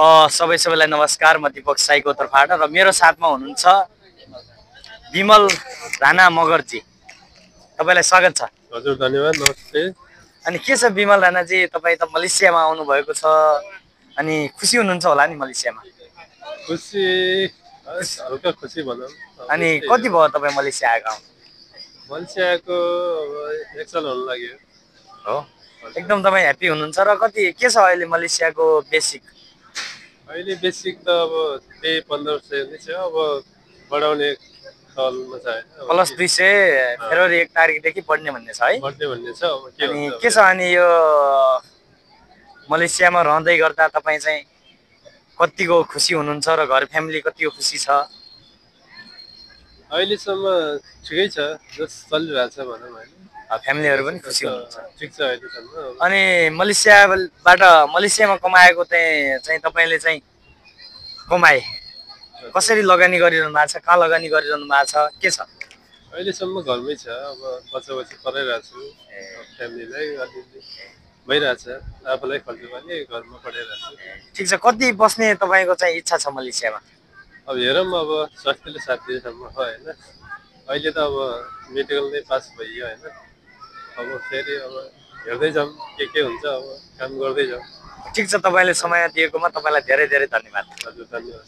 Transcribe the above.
सबैलाई नमस्कार। म दीपक साईको तर्फबाट र मेरो साथमा हुनुहुन्छ विमल राणा मगरजी। तपाईलाई स्वागत छ। हजुर धन्यवाद, नमस्ते। अनि के छ विमल राणाजी, तपाईँ त मलेसियामा आउनु भएको छ, अनि खुसी हुनुहुन्छ होला नि मलेसियामा? खुसी, हल्का खुसी भनौँ। अनि कति भयो तपाईँ मलेसिया आएको? मलेसियाको 1 साल हुन लाग्यो। हो, एकदम तपाईँ ह्याप्पी हुनुहुन्छ। र कति के छ अहिले मलेसियाको बेसिक? अहिले बेसिक त अब त्यही 1500 नै छ, अब बढाउने तलमा छ होइन। प्लस 200 फेब्रुअरी 1 तारिकदेखि बढ्ने भन्ने छ है? बढ्ने भन्ने छ, अब के अनि हुन्छ। के छ अनि यो मलेसियामा रहँदै गर्दा तपाईँ चाहिँ कतिको खुसी हुनुहुन्छ र घर फ्यामिली कतिको खुसी छ? अहिलेसम्म ठिकै छ, जस चलिरहेछ भनौँ होइन। फ्यामिलीहरू पनि खुसी हुनुहुन्छ। ठिक छ अहिलेसम्म। अनि मलेसियामा कमाएको चाहिँ तपाईँले चाहिँ कमाए कसरी लगानी गरिरहनु भएको छ? कहाँ लगानी गरिरहनु भएको छ? के छ? अहिलेसम्म घरमै छ, अब बच्चा पढाइरहेको छु। फ्यामिलीलाई अलिअलि भइरहेछ, आफूलाई खर्च गर्ने घरमा पढाइरहेको छु। ठिक छ। कति बस्ने तपाईँको चाहिँ इच्छा छ मलेसियामा? अब हेरौँ, अब स्वास्थ्यले साथ दिएसम्म होइन। अहिले त अब मेडिकल नै पास भइयो होइन। अब फेरि अब हेर्दै जाउँ के हुन्छ, अब काम गर्दै जाउँ। ठिक छ, तपाईँले समय दिएकोमा तपाईँलाई धेरै धेरै धन्यवाद। हजुर धन्यवाद।